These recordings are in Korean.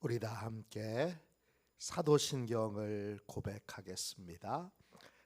우리 다 함께 사도신경을 고백하겠습니다.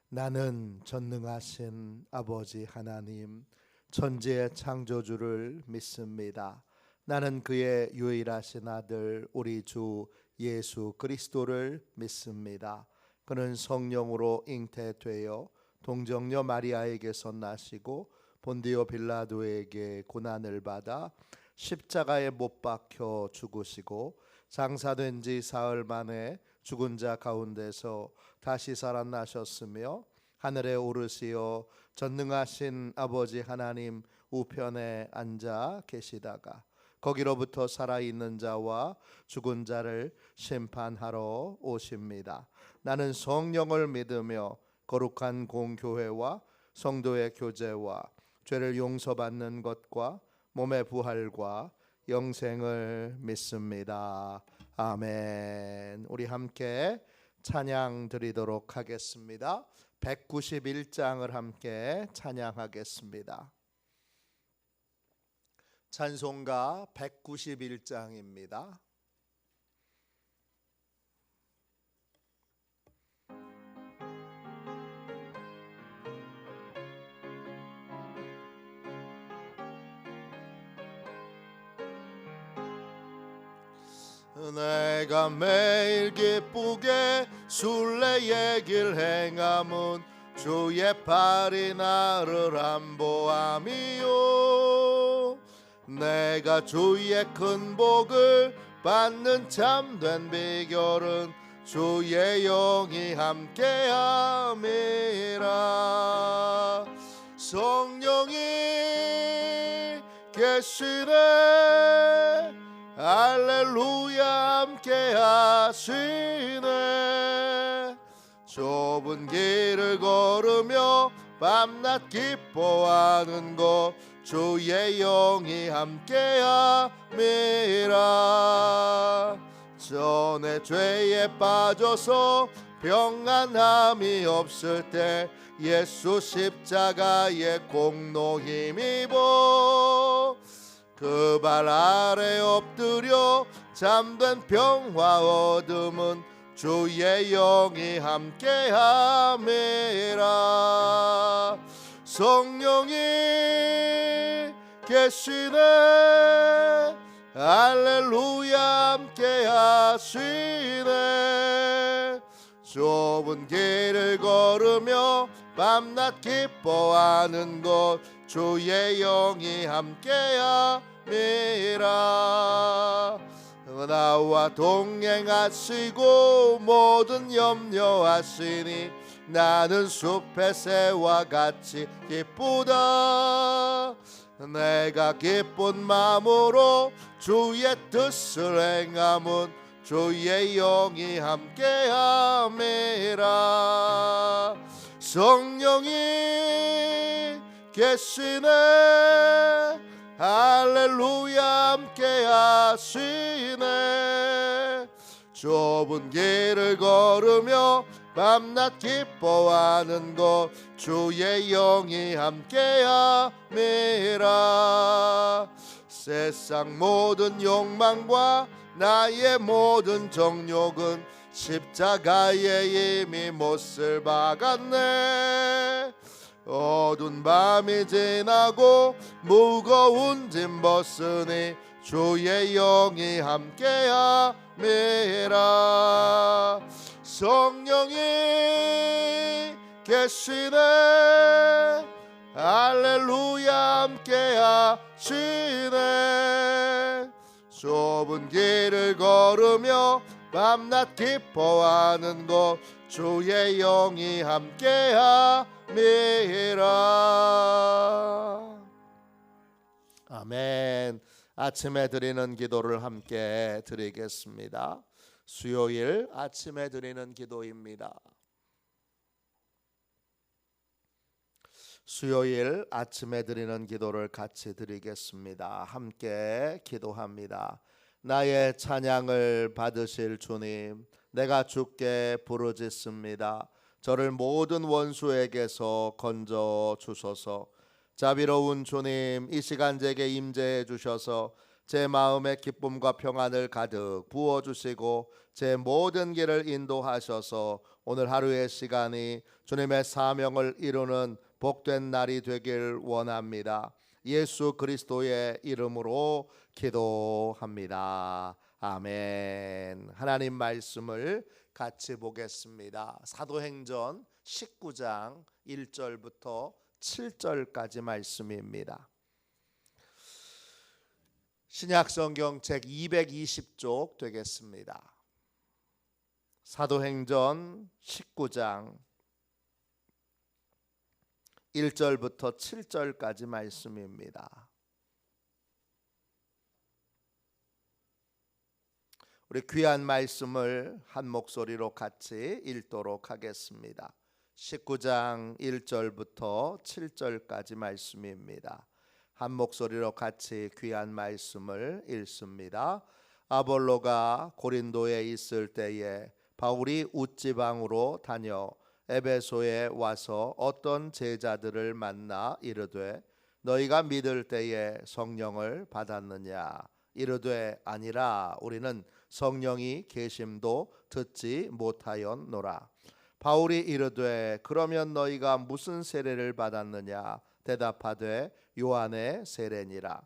나는 전능하신 아버지 하나님 천지의 창조주를 믿습니다. 나는 그의 유일하신 아들 우리 주 예수 그리스도를 믿습니다. 그는 성령으로 잉태되어 동정녀 마리아에게서 나시고 본디오 빌라도에게 고난을 받아 십자가에 못 박혀 죽으시고 장사된 지 사흘 만에 죽은 자 가운데서 다시 살아나셨으며 하늘에 오르시어 전능하신 아버지 하나님 우편에 앉아 계시다가 거기로부터 살아있는 자와 죽은 자를 심판하러 오십니다. 나는 성령을 믿으며 거룩한 공교회와 성도의 교제와 죄를 용서받는 것과 몸의 부활과 영생을 믿습니다. 아멘. 우리 함께 찬양 드리도록 하겠습니다. 191장을 함께 찬양하겠습니다. 찬송가 191장입니다. 내가 매일 기쁘게 순례의 길 행함은 주의 팔이 나를 안보함이요 내가 주의 큰 복을 받는 참된 비결은 주의 영이 함께함이라. 성령이 계시네 할렐루야 함께 하시네. 좁은 길을 걸으며 밤낮 기뻐하는 것 주의 영이 함께 함이라. 전에 죄에 빠져서 평안함이 없을 때 예수 십자가의 공로 힘입어 그 발 아래 엎드려 잠든 평화 얻음은 주의 영이 함께함이라. 성령이 계시네 할렐루야 함께 하시네. 좁은 길을 걸으며 밤낮 기뻐하는 것 주의 영이 함께함이라. 나와 동행하시고 모든 염려하시니 나는 숲의 새와 같이 기쁘다. 내가 기쁜 마음으로 주의 뜻을 행함은 주의 영이 함께함이라. 성령이 계시네 할렐루야 함께 하시네. 좁은 길을 걸으며 밤낮 기뻐하는 것 주의 영이 함께함이라. 세상 모든 욕망과 나의 모든 정욕은 십자가에 이미 못을 박았네. 어두운 밤이 지나고 무거운 짐 벗으니 주의 영이 함께함이라. 성령이 계시네 할렐루야 함께 하시네. 좁은 길을 걸으며 밤낮 기뻐하는 것 주의 영이 함께함이라. 아멘. 아침에 드리는 기도를 함께 드리겠습니다. 수요일 아침에 드리는 기도입니다. 수요일 아침에 드리는 기도를 같이 드리겠습니다. 함께 기도합니다. 나의 찬양을 받으실 주님, 내가 주께 부르짖습니다. 저를 모든 원수에게서 건져 주소서. 자비로운 주님, 이 시간 제게 임재해 주셔서 제 마음에 기쁨과 평안을 가득 부어주시고 제 모든 길을 인도하셔서 오늘 하루의 시간이 주님의 사명을 이루는 복된 날이 되길 원합니다. 예수 그리스도의 이름으로 기도합니다. 아멘. 하나님 말씀을 같이 보겠습니다. 사도행전 19장 1절부터 7절까지 말씀입니다. 신약성경 책 220쪽 되겠습니다. 사도행전 19장 1절부터 7절까지 말씀입니다. 우리 귀한 말씀을 한 목소리로 같이 읽도록 하겠습니다. 19장 1절부터 7절까지 말씀입니다. 한 목소리로 같이 귀한 말씀을 읽습니다. 아볼로가 고린도에 있을 때에 바울이 웃지방으로 다녀 에베소에 와서 어떤 제자들을 만나 이르되 너희가 믿을 때에 성령을 받았느냐? 이르되 아니라 우리는 성령이 계심도 듣지 못하였노라. 바울이 이르되 그러면 너희가 무슨 세례를 받았느냐? 대답하되 요한의 세례니라.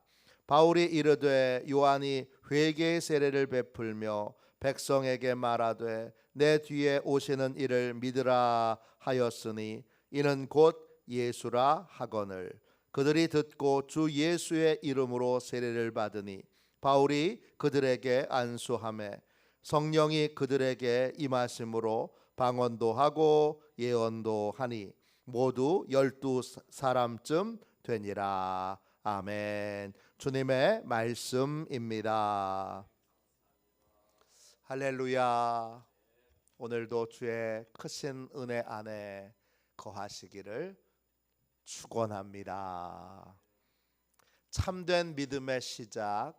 바울이 이르되 요한이 회개의 세례를 베풀며 백성에게 말하되 내 뒤에 오시는 이를 믿으라 하였으니 이는 곧 예수라 하거늘. 그들이 듣고 주 예수의 이름으로 세례를 받으니 바울이 그들에게 안수하매 성령이 그들에게 임하심으로 방언도 하고 예언도 하니 모두 12사람쯤 되니라. 아멘. 주님의 말씀입니다. 할렐루야. 오늘도 주의 크신 은혜 안에 거하시기를 축원합니다. 참된 믿음의 시작,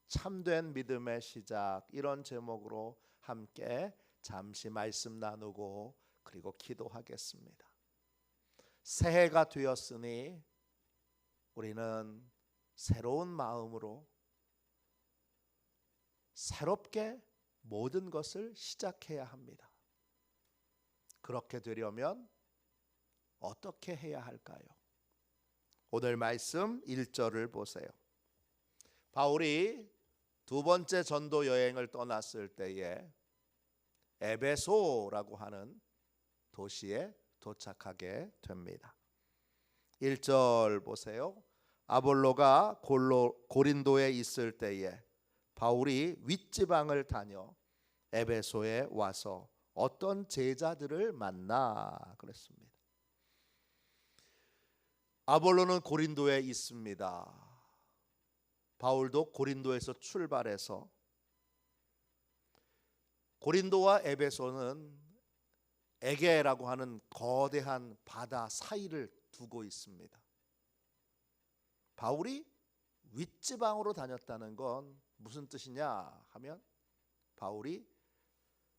참된 믿음의 시작, 이런 제목으로 함께 잠시 말씀 나누고 그리고 기도하겠습니다. 새해가 되었으니 우리는 새로운 마음으로 새롭게 모든 것을 시작해야 합니다. 그렇게 되려면 어떻게 해야 할까요? 오늘 말씀 1절을 보세요. 바울이 두 번째 전도 여행을 떠났을 때에 에베소라고 하는 도시에 도착하게 됩니다. 1절 보세요. 아볼로가 고린도에 있을 때에 바울이 윗지방을 다녀 에베소에 와서 어떤 제자들을 만나 그랬습니다. 아볼로는 고린도에 있습니다. 바울도 고린도에서 출발해서 고린도와 에베소는 에게라고 하는 거대한 바다 사이를 두고 있습니다. 바울이 윗지방으로 다녔다는 건 무슨 뜻이냐 하면 바울이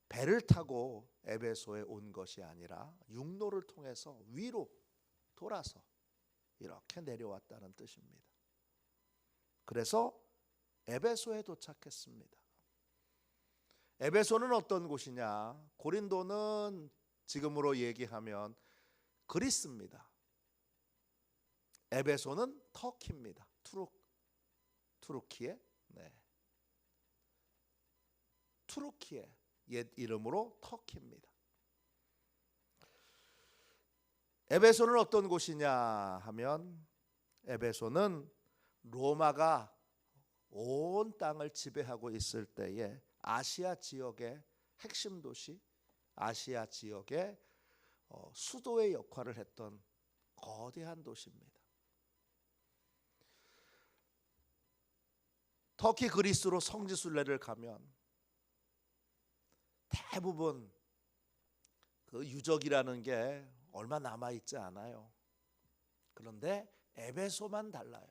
배를 타고 에베소에 온 것이 아니라 육로를 통해서 위로 돌아서 이렇게 내려왔다는 뜻입니다. 그래서 에베소에 도착했습니다. 에베소는 어떤 곳이냐? 고린도는 지금으로 얘기하면 그리스입니다. 에베소는 터키입니다. 투르키에, 투르키의 옛 이름으로 터키입니다. 에베소는 어떤 곳이냐 하면 에베소는 로마가 온 땅을 지배하고 있을 때에 아시아 지역의 핵심 도시, 아시아 지역의 수도의 역할을 했던 거대한 도시입니다. 터키 그리스로 성지순례를 가면 대부분 그 유적이라는 게 얼마 남아있지 않아요. 그런데 에베소만 달라요.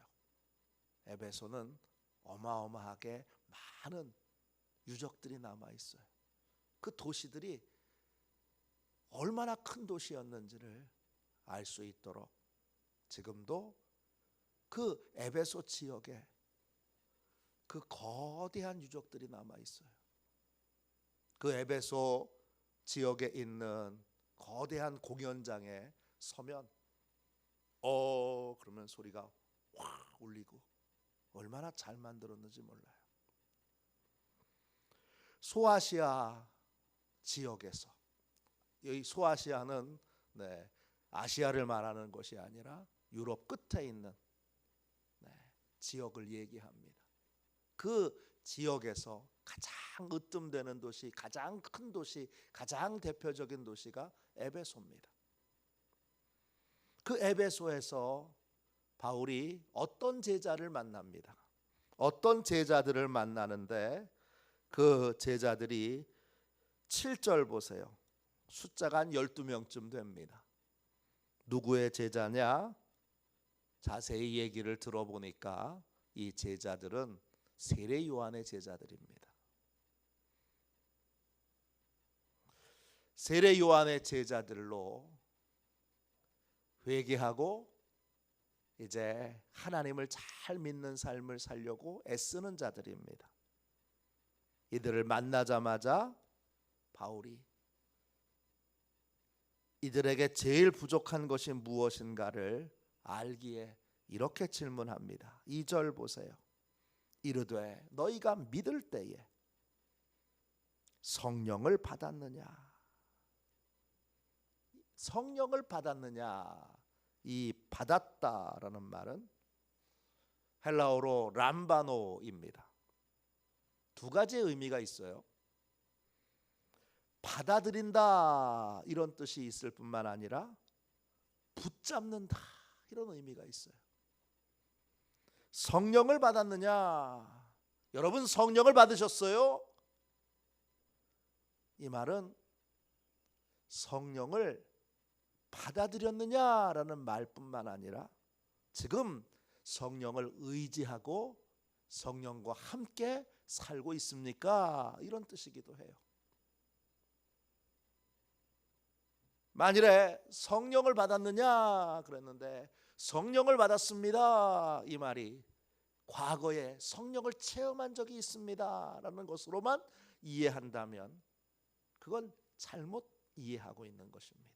에베소는 어마어마하게 많은 유적들이 남아있어요. 그 도시들이 얼마나 큰 도시였는지를 알 수 있도록 지금도 그 에베소 지역에 그 거대한 유적들이 남아 있어요. 그 에베소 지역에 있는 거대한 공연장에 서면 그러면 소리가 확 울리고 얼마나 잘 만들었는지 몰라요. 소아시아 지역에서, 여기 소아시아는 아시아를 말하는 것이 아니라 유럽 끝에 있는 지역을 얘기합니다. 그 지역에서 가장 으뜸되는 도시, 가장 큰 도시, 가장 대표적인 도시가 에베소입니다. 그 에베소에서 바울이 어떤 제자를 만납니다. 어떤 제자들을 만나는데 그 제자들이 7절 보세요. 숫자가 한 12명쯤 됩니다. 누구의 제자냐? 자세히 얘기를 들어보니까 이 제자들은 세례 요한의 제자들입니다. 세례 요한의 제자들로 회개하고 이제 하나님을 잘 믿는 삶을 살려고 애쓰는 자들입니다. 이들을 만나자마자 바울이 이들에게 제일 부족한 것이 무엇인가를 알기에 이렇게 질문합니다. 2절 보세요. 이르되 너희가 믿을 때에 성령을 받았느냐? 성령을 받았느냐? 이 받았다라는 말은 헬라어로 람바노입니다. 두 가지의 의미가 있어요. 받아들인다 이런 뜻이 있을 뿐만 아니라 붙잡는다 이런 의미가 있어요. 성령을 받았느냐? 여러분 성령을 받으셨어요? 이 말은 성령을 받아들였느냐라는 말뿐만 아니라 지금 성령을 의지하고 성령과 함께 살고 있습니까? 이런 뜻이기도 해요. 만일에 성령을 받았느냐 그랬는데 성령을 받았습니다 이 말이 과거에 성령을 체험한 적이 있습니다 라는 것으로만 이해한다면 그건 잘못 이해하고 있는 것입니다.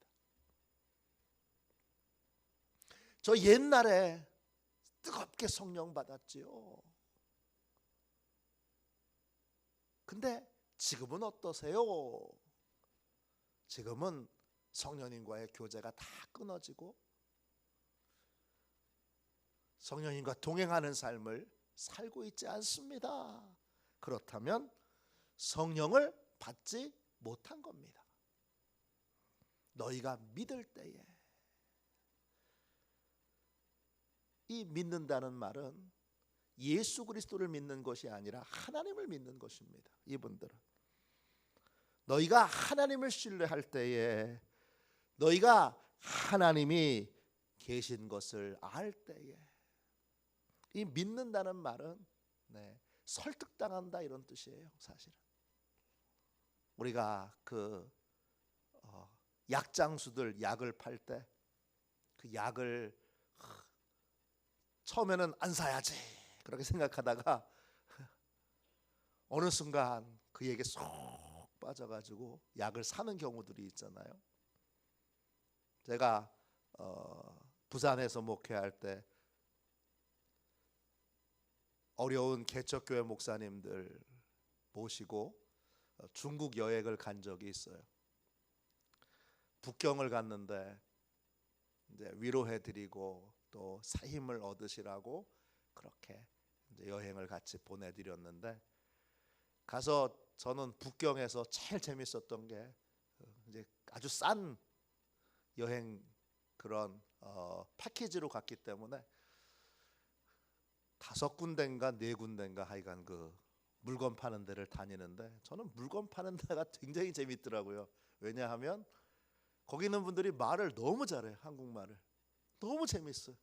저 옛날에 뜨겁게 성령 받았지요. 근데 지금은 어떠세요? 지금은 성령님과의 교제가 다 끊어지고 성령님과 동행하는 삶을 살고 있지 않습니다. 그렇다면 성령을 받지 못한 겁니다. 너희가 믿을 때에, 이 믿는다는 말은 예수 그리스도를 믿는 것이 아니라 하나님을 믿는 것입니다. 이분들은 너희가 하나님을 신뢰할 때에, 너희가 하나님이 계신 것을 알 때에, 이 믿는다는 말은 설득당한다 이런 뜻이에요. 사실은 우리가 그 약장수들 약을 팔 때 그 약을 처음에는 안 사야지 그렇게 생각하다가 어느 순간 그에게 쏙 빠져가지고 약을 사는 경우들이 있잖아요. 제가 부산에서 목회할 때 어려운 개척교회 목사님들 모시고 중국 여행을 간 적이 있어요. 북경을 갔는데 이제 위로해드리고 또 사힘을 얻으시라고 그렇게 이제 여행을 같이 보내드렸는데, 가서 저는 북경에서 제일 재밌었던 게 이제 아주 싼 여행 그런 패키지로 갔기 때문에 5군데인가 4군데인가 하여간 그 물건 파는 데를 다니는데 저는 물건 파는 데가 굉장히 재밌더라고요. 왜냐하면 거기 있는 분들이 말을 너무 잘해요. 한국말을 너무 재밌어요.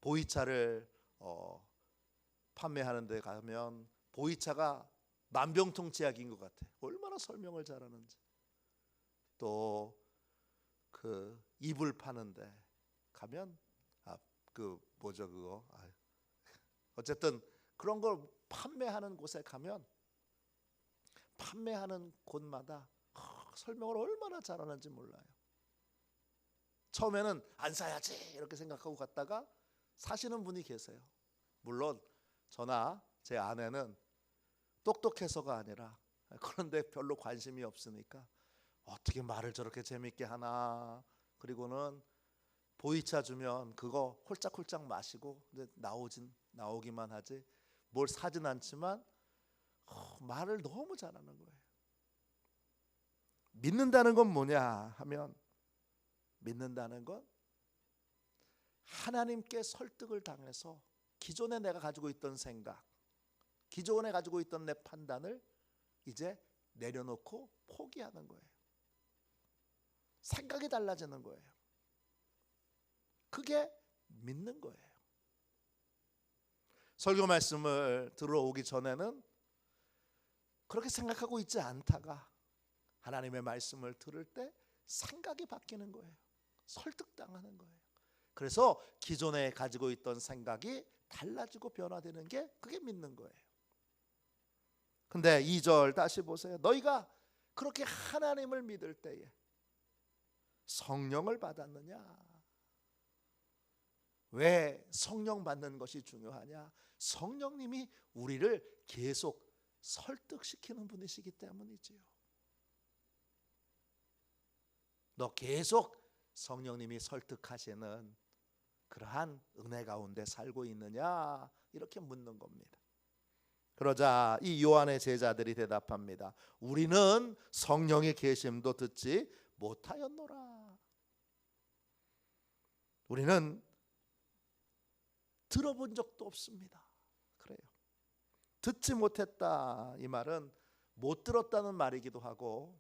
보이차를 판매하는 데 가면 보이차가 만병통치약인 것 같아요. 얼마나 설명을 잘하는지. 또 그 이불 파는데 가면 그 뭐죠 그거 어쨌든 그런 걸 판매하는 곳에 가면 판매하는 곳마다 설명을 얼마나 잘하는지 몰라요. 처음에는 안 사야지 이렇게 생각하고 갔다가 사시는 분이 계세요. 물론 저나 제 아내는 똑똑해서가 아니라 그런데 별로 관심이 없으니까 어떻게 말을 저렇게 재밌게 하나. 그리고는 보이차 주면 그거 홀짝홀짝 마시고 이제 나오기만 하지 뭘 사진 않지만 말을 너무 잘하는 거예요. 믿는다는 건 뭐냐 하면, 믿는다는 건 하나님께 설득을 당해서 기존에 내가 가지고 있던 생각, 기존에 가지고 있던 내 판단을 이제 내려놓고 포기하는 거예요. 생각이 달라지는 거예요. 그게 믿는 거예요. 설교 말씀을 들어오기 전에는 그렇게 생각하고 있지 않다가 하나님의 말씀을 들을 때 생각이 바뀌는 거예요. 설득당하는 거예요. 그래서 기존에 가지고 있던 생각이 달라지고 변화되는 게 그게 믿는 거예요. 근데 2절 다시 보세요. 너희가 그렇게 하나님을 믿을 때에 성령을 받았느냐? 왜 성령 받는 것이 중요하냐? 성령님이 우리를 계속 설득시키는 분이시기 때문이지요. 너 계속 성령님이 설득하시는 그러한 은혜 가운데 살고 있느냐? 이렇게 묻는 겁니다. 그러자 이 요한의 제자들이 대답합니다. 우리는 성령의 계심도 듣지 못하였노라. 우리는 들어본 적도 없습니다. 그래요. 듣지 못했다. 이 말은 못 들었다는 말이기도 하고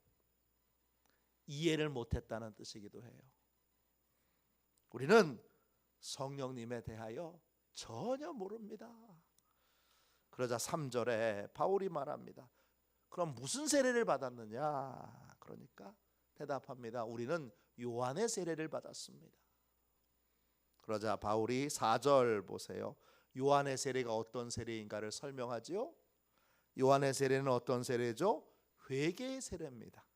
이해를 못했다는 뜻이기도 해요. 우리는 성령님에 대하여 전혀 모릅니다. 그러자 3절에 바울이 말합니다. 그럼 무슨 세례를 받았느냐? 그러니까 대답합니다. 우리는 요한의 세례를 받았습니다. 그러자 바울이 4절 보세요. 요한의 세례가 어떤 세례인가를 설명하지요. 요한의 세례는 어떤 세례죠? 회개의 세례입니다.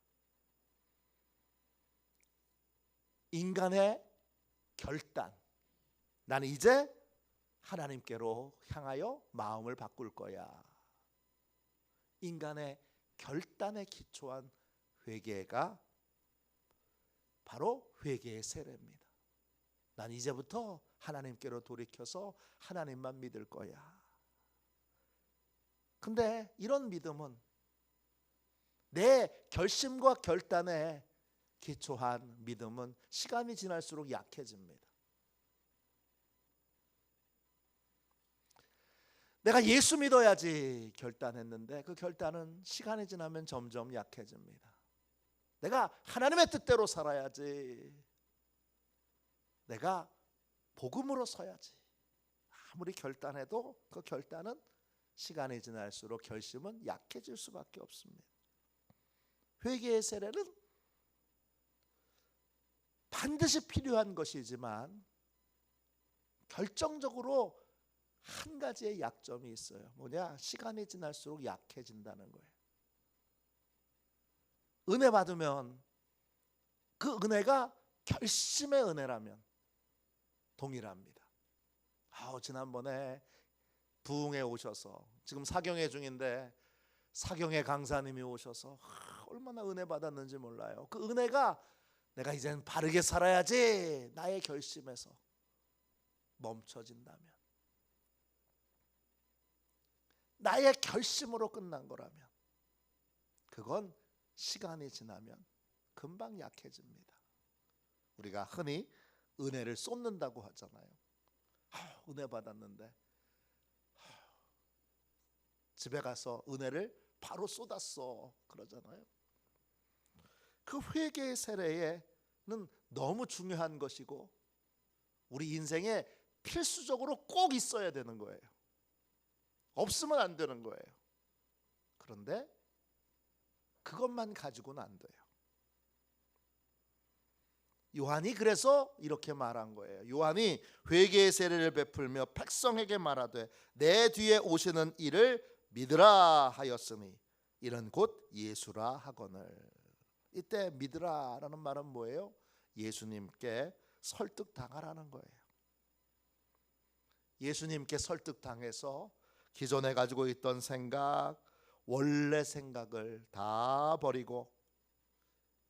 인간의 결단. 나는 이제 하나님께로 향하여 마음을 바꿀 거야. 인간의 결단에 기초한 회개가 바로 회개의 세례입니다. 난 이제부터 하나님께로 돌이켜서 하나님만 믿을 거야. 근데 이런 믿음은 내 결심과 결단에 기초한 믿음은 시간이 지날수록 약해집니다. 내가 예수 믿어야지 결단했는데 그 결단은 시간이 지나면 점점 약해집니다. 내가 하나님의 뜻대로 살아야지, 내가 복음으로 서야지, 아무리 결단해도 그 결단은 시간이 지날수록 결심은 약해질 수밖에 없습니다. 회개의 세례는 반드시 필요한 것이지만 결정적으로 한 가지의 약점이 있어요. 뭐냐? 시간이 지날수록 약해진다는 거예요. 은혜 받으면 그 은혜가 결심의 은혜라면 동일합니다. 지난번에 부흥에 오셔서 지금 사경회 중인데 사경회 강사님이 오셔서 얼마나 은혜 받았는지 몰라요. 그 은혜가 내가 이제는 바르게 살아야지 나의 결심에서 멈춰진다면, 나의 결심으로 끝난 거라면 그건 시간이 지나면 금방 약해집니다. 우리가 흔히 은혜를 쏟는다고 하잖아요. 은혜 받았는데 집에 가서 은혜를 바로 쏟았어 그러잖아요. 그 회개의 세례는 너무 중요한 것이고 우리 인생에 필수적으로 꼭 있어야 되는 거예요. 없으면 안 되는 거예요. 그런데 그것만 가지고는 안 돼요. 요한이 그래서 이렇게 말한 거예요. 요한이 회개의 세례를 베풀며 백성에게 말하되 내 뒤에 오시는 이를 믿으라 하였으니 이는 곧 예수라 하거늘. 이때 믿으라라는 말은 뭐예요? 예수님께 설득당하라는 거예요. 예수님께 설득당해서 기존에 가지고 있던 생각, 원래 생각을 다 버리고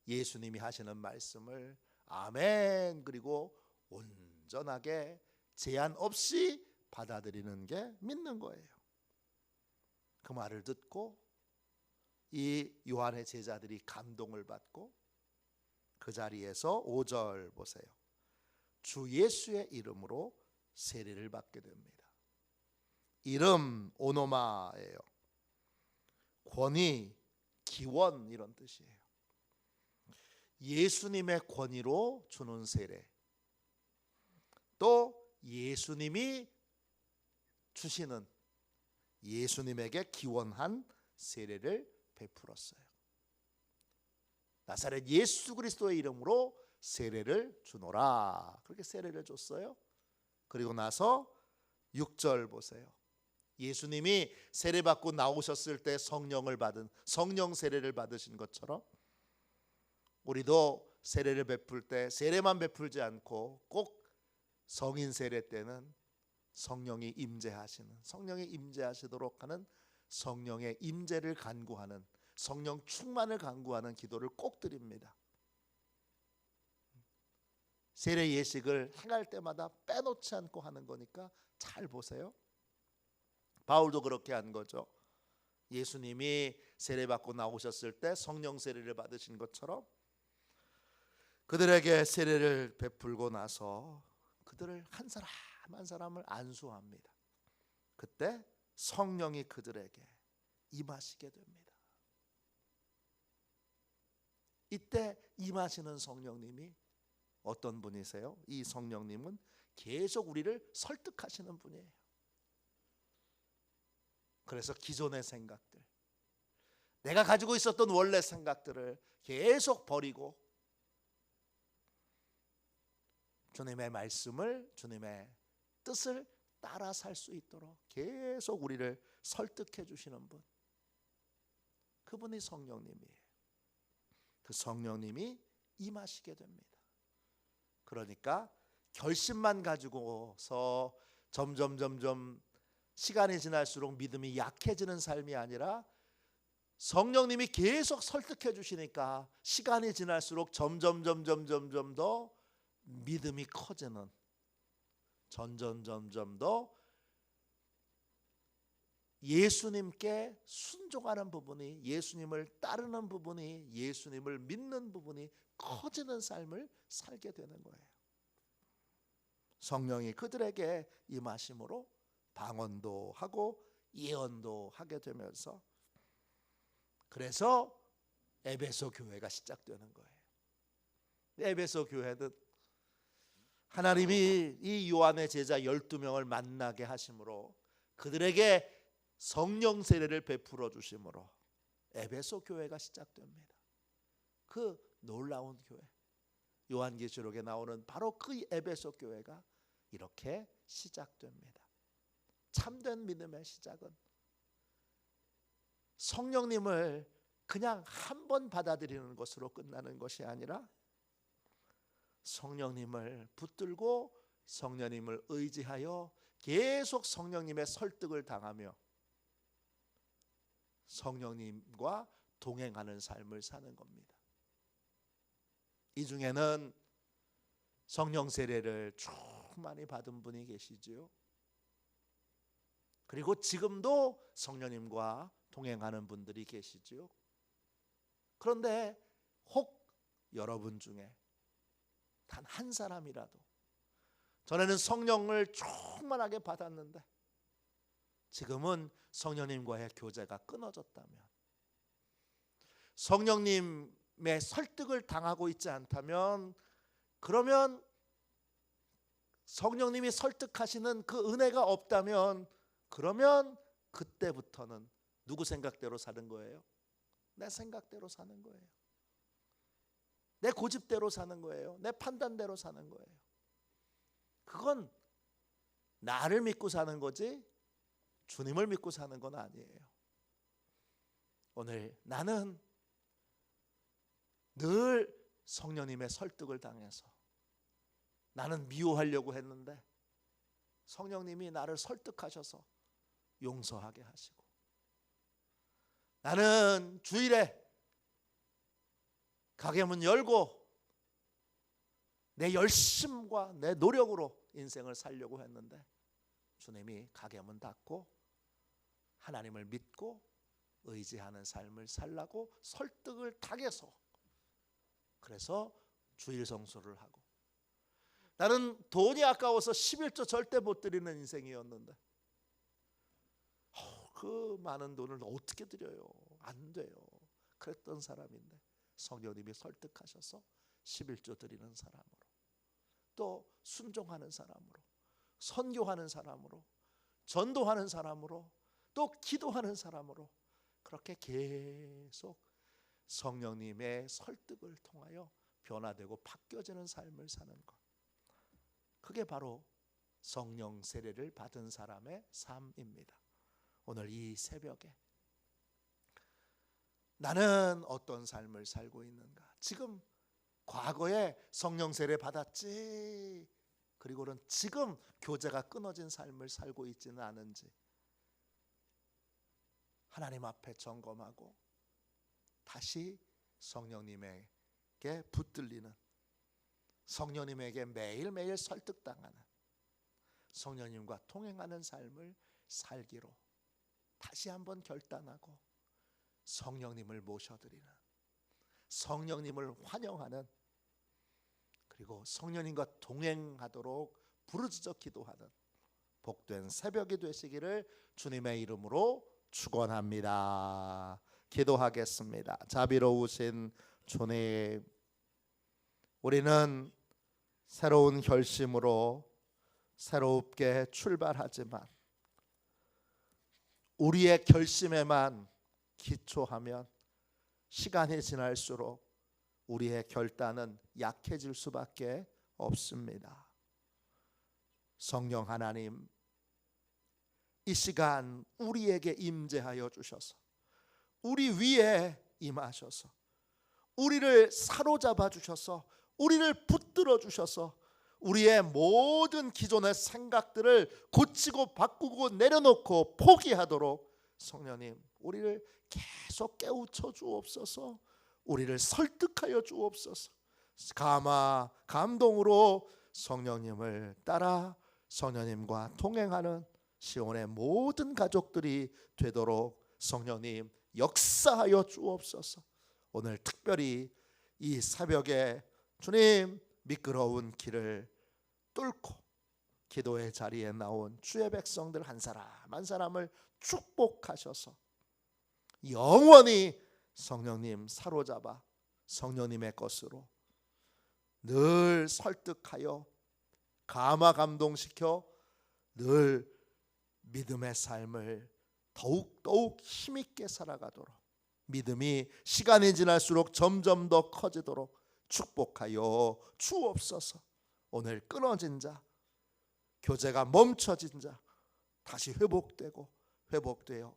예수님이 하시는 말씀을 아멘 그리고 온전하게 제한 없이 받아들이는 게 믿는 거예요. 그 말을 듣고 이 요한의 제자들이 감동을 받고 그 자리에서 5절 보세요. 주 예수의 이름으로 세례를 받게 됩니다. 이름 오노마예요. 권위, 기원 이런 뜻이에요. 예수님의 권위로 주는 세례, 또 예수님이 주시는 예수님에게 기원한 세례를 베풀었어요. 나사렛 예수 그리스도의 이름으로 세례를 주노라. 그렇게 세례를 줬어요. 그리고 나서 6절 보세요. 예수님이 세례받고 나오셨을 때 성령을 받은 성령 세례를 받으신 것처럼 우리도 세례를 베풀 때 세례만 베풀지 않고 꼭 성인 세례 때는 성령이 임재하시는, 성령이 임재하시도록 하는 성령의 임재를 간구하는, 성령 충만을 간구하는 기도를 꼭 드립니다. 세례 예식을 행할 때마다 빼놓지 않고 하는 거니까 잘 보세요. 바울도 그렇게 한 거죠. 예수님이 세례받고 나오셨을 때 성령 세례를 받으신 것처럼 그들에게 세례를 베풀고 나서 그들을 한 사람 한 사람을 안수합니다. 그때 성령이 그들에게 임하시게 됩니다. 이때 임하시는 성령님이 어떤 분이세요? 이 성령님은 계속 우리를 설득하시는 분이에요. 그래서 기존의 생각들, 내가 가지고 있었던 원래 생각들을 계속 버리고 주님의 말씀을, 주님의 뜻을 따라 살 수 있도록 계속 우리를 설득해 주시는 분, 그분이 성령님이에요. 그 성령님이 임하시게 됩니다. 그러니까 결심만 가지고서 점점 시간이 지날수록 믿음이 약해지는 삶이 아니라 성령님이 계속 설득해 주시니까 시간이 지날수록 점점 더 믿음이 커지는, 점점 더 예수님께 순종하는 부분이, 예수님을 따르는 부분이, 예수님을 믿는 부분이 커지는 삶을 살게 되는 거예요. 성령이 그들에게 임하심으로 방언도 하고 예언도 하게 되면서, 그래서 에베소 교회가 시작되는 거예요. 에베소 교회는 하나님이 이 요한의 제자 12명을 만나게 하심으로 그들에게 성령 세례를 베풀어 주심으로 에베소 교회가 시작됩니다. 그 놀라운 교회, 요한계시록에 나오는 바로 그 에베소 교회가 이렇게 시작됩니다. 참된 믿음의 시작은 성령님을 그냥 한 번 받아들이는 것으로 끝나는 것이 아니라 성령님을 붙들고 성령님을 의지하여 계속 성령님의 설득을 당하며 성령님과 동행하는 삶을 사는 겁니다. 이 중에는 성령 세례를 충만히 받은 분이 계시지요. 그리고 지금도 성령님과 동행하는 분들이 계시지요. 그런데 혹 여러분 중에 단 한 사람이라도 전에는 성령을 충만하게 받았는데 지금은 성령님과의 교제가 끊어졌다면, 성령님의 설득을 당하고 있지 않다면, 그러면 성령님이 설득하시는 그 은혜가 없다면, 그러면 그때부터는 누구 생각대로 사는 거예요? 내 생각대로 사는 거예요. 내 고집대로 사는 거예요. 내 판단대로 사는 거예요. 그건 나를 믿고 사는 거지 주님을 믿고 사는 건 아니에요. 오늘 나는 늘 성령님의 설득을 당해서 나는 미워하려고 했는데 성령님이 나를 설득하셔서 용서하게 하시고, 나는 주일에 가게 문 열고 내 열심과 내 노력으로 인생을 살려고 했는데 주님이 가게 문 닫고 하나님을 믿고 의지하는 삶을 살라고 설득을 당해서, 그래서 주일 성수를 하고, 나는 돈이 아까워서 11조 절대 못 드리는 인생이었는데 그 많은 돈을 어떻게 드려요? 안 돼요. 그랬던 사람인데 성령님이 설득하셔서 11조 드리는 사람으로, 또 순종하는 사람으로, 선교하는 사람으로, 전도하는 사람으로, 또 기도하는 사람으로, 그렇게 계속 성령님의 설득을 통하여 변화되고 바뀌어지는 삶을 사는 것, 그게 바로 성령 세례를 받은 사람의 삶입니다. 오늘 이 새벽에 나는 어떤 삶을 살고 있는가? 지금 과거에 성령 세례 받았지, 그리고는 지금 교제가 끊어진 삶을 살고 있지는 않은지 하나님 앞에 점검하고 다시 성령님에게 붙들리는, 성령님에게 매일매일 설득당하는, 성령님과 통행하는 삶을 살기로 다시 한번 결단하고 성령님을 모셔드리는, 성령님을 환영하는, 그리고 성령님과 동행하도록 부르짖어 기도하는 복된 새벽이 되시기를 주님의 이름으로 축원합니다. 기도하겠습니다. 자비로우신 주님, 우리는 새로운 결심으로 새롭게 출발하지만 우리의 결심에만 기초하면 시간이 지날수록 우리의 결단은 약해질 수밖에 없습니다. 성령 하나님, 이 시간 우리에게 임재하여 주셔서 우리 위에 임하셔서 우리를 사로잡아 주셔서 우리를 붙들어 주셔서 우리의 모든 기존의 생각들을 고치고 바꾸고 내려놓고 포기하도록 성령님 우리를 계속 깨우쳐 주옵소서. 우리를 설득하여 주옵소서. 감동으로 성령님을 따라 성령님과 동행하는 시온의 모든 가족들이 되도록 성령님 역사하여 주옵소서. 오늘 특별히 이 새벽에 주님 미끄러운 길을 뚫고 기도의 자리에 나온 주의 백성들 한 사람 한 사람을 축복하셔서 영원히 성령님 사로잡아 성령님의 것으로 늘 설득하여 감동시켜 늘 믿음의 삶을 더욱 힘있게 살아가도록, 믿음이 시간이 지날수록 점점 더 커지도록 축복하여 주옵소서. 오늘 끊어진 자, 교제가 멈춰진 자 다시 회복되어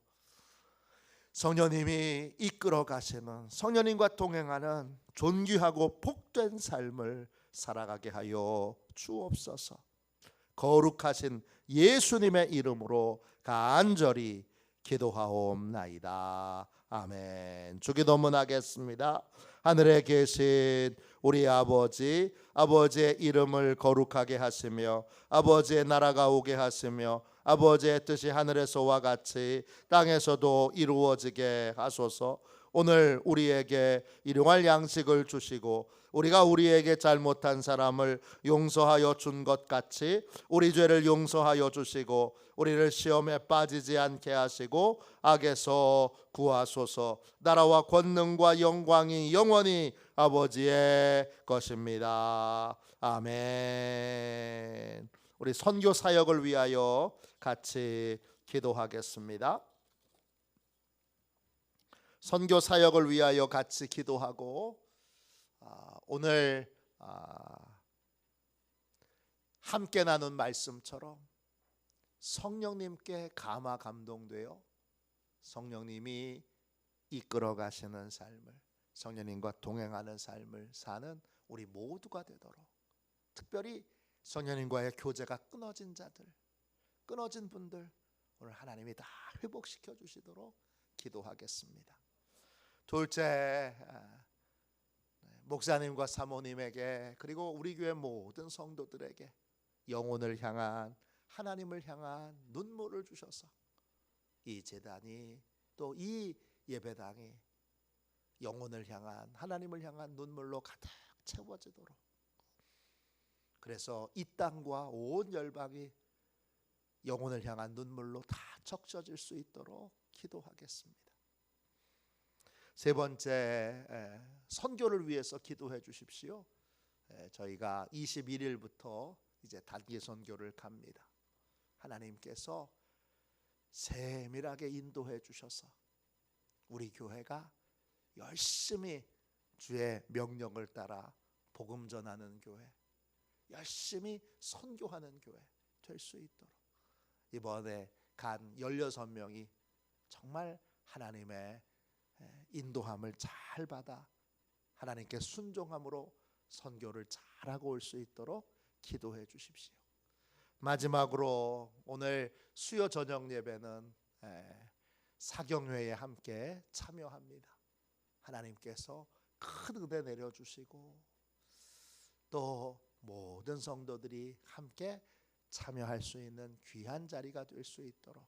성령님이 이끌어 가시는, 성령님과 동행하는 존귀하고 복된 삶을 살아가게 하여 주옵소서. 거룩하신 예수님의 이름으로 간절히 기도하옵나이다. 아멘. 주기도문하겠습니다. 하늘에 계신 우리 아버지, 아버지의 이름을 거룩하게 하시며 아버지의 나라가 오게 하시며 아버지의 뜻이 하늘에서와 같이 땅에서도 이루어지게 하소서. 오늘 우리에게 일용할 양식을 주시고 우리가 우리에게 잘못한 사람을 용서하여 준 것 같이 우리 죄를 용서하여 주시고 우리를 시험에 빠지지 않게 하시고 악에서 구하소서. 나라와 권능과 영광이 영원히 아버지의 것입니다. 아멘. 우리 선교 사역을 위하여 같이 기도하겠습니다. 선교 사역을 위하여 같이 기도하고 오늘 함께 나눈 말씀처럼 성령님께 감화 감동되어 성령님이 이끌어 가시는 삶을, 성령님과 동행하는 삶을 사는 우리 모두가 되도록, 특별히 성령님과의 교제가 끊어진 자들, 끊어진 분들 오늘 하나님이 다 회복시켜 주시도록 기도하겠습니다. 둘째, 목사님과 사모님에게 그리고 우리 교회 모든 성도들에게 영혼을 향한, 하나님을 향한 눈물을 주셔서 이 제단이 또 이 예배당이 영혼을 향한, 하나님을 향한 눈물로 가득 채워지도록, 그래서 이 땅과 온 열방이 영혼을 향한 눈물로 다 적셔질 수 있도록 기도하겠습니다. 세 번째, 선교를 위해서 기도해 주십시오. 저희가 21일부터 이제 단기 선교를 갑니다. 하나님께서 세밀하게 인도해 주셔서 우리 교회가 열심히 주의 명령을 따라 복음 전하는 교회, 열심히 선교하는 교회 될 수 있도록, 이번에 간 16명이 정말 하나님의 인도함을 잘 받아 하나님께 순종함으로 선교를 잘하고 올 수 있도록 기도해 주십시오. 마지막으로 오늘 수요 저녁 예배는 사경회에 함께 참여합니다. 하나님께서 큰 은혜 내려주시고 또 모든 성도들이 함께 참여할 수 있는 귀한 자리가 될 수 있도록,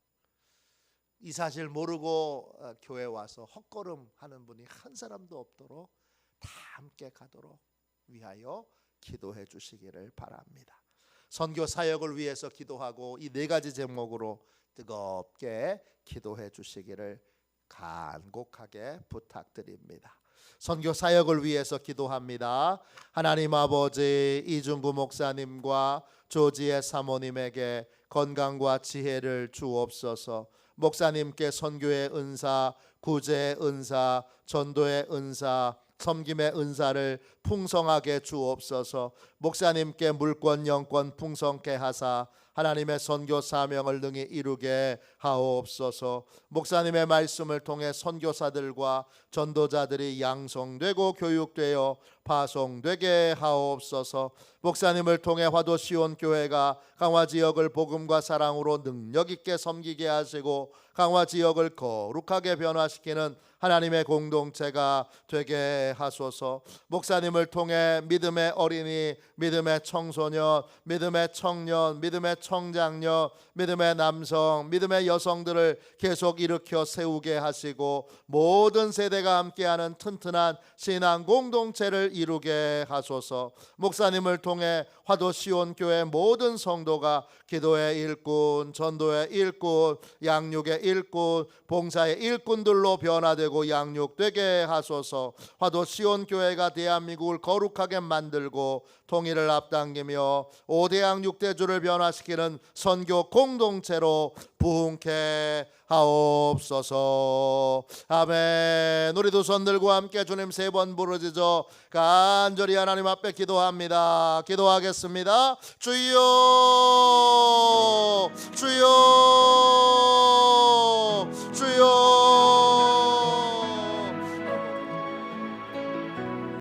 이 사실 모르고 교회 와서 헛걸음 하는 분이 한 사람도 없도록 다 함께 가도록 위하여 기도해 주시기를 바랍니다. 선교 사역을 위해서 기도하고 이 네 가지 제목으로 뜨겁게 기도해 주시기를 간곡하게 부탁드립니다. 선교 사역을 위해서 기도합니다. 하나님 아버지, 이중구 목사님과 조지의 사모님에게 건강과 지혜를 주옵소서. 목사님께 선교의 은사, 구제의 은사, 전도의 은사, 섬김의 은사를 풍성하게 주옵소서. 목사님께 물권 영권 풍성케 하사 하나님의 선교 사명을 능히 이루게 하옵소서. 목사님의 말씀을 통해 선교사들과 전도자들이 양성되고 교육되어 파송되게 하옵소서. 목사님을 통해 화도 시온 교회가 강화 지역을 복음과 사랑으로 능력 있게 섬기게 하시고 강화 지역을 거룩하게 변화시키는 하나님의 공동체가 되게 하소서. 목사님을 통해 믿음의 어린이, 믿음의 청소년, 믿음의 청년, 믿음의 청장년, 믿음의 남성, 믿음의 여성들을 계속 일으켜 세우게 하시고 모든 세대가 함께하는 튼튼한 신앙 공동체를 이루게 하소서. 목사님을 통해 화도 시온 교회 모든 성도가 기도의 일꾼, 전도의 일꾼, 양육의 일꾼, 봉사의 일꾼들로 변화되고 양육되게 하소서. 화도 시온 교회가 대한민국을 거룩하게 만들고 통일을 앞당기며 5대 양육대주를 변화시키는 선교 공동체로 부흥케 하옵소서. 아멘. 우리 두 손 들고 함께 주님 세 번 부르짖어 간절히 하나님 앞에 기도합니다. 기도하겠습니다. 주여, 주여, 주여.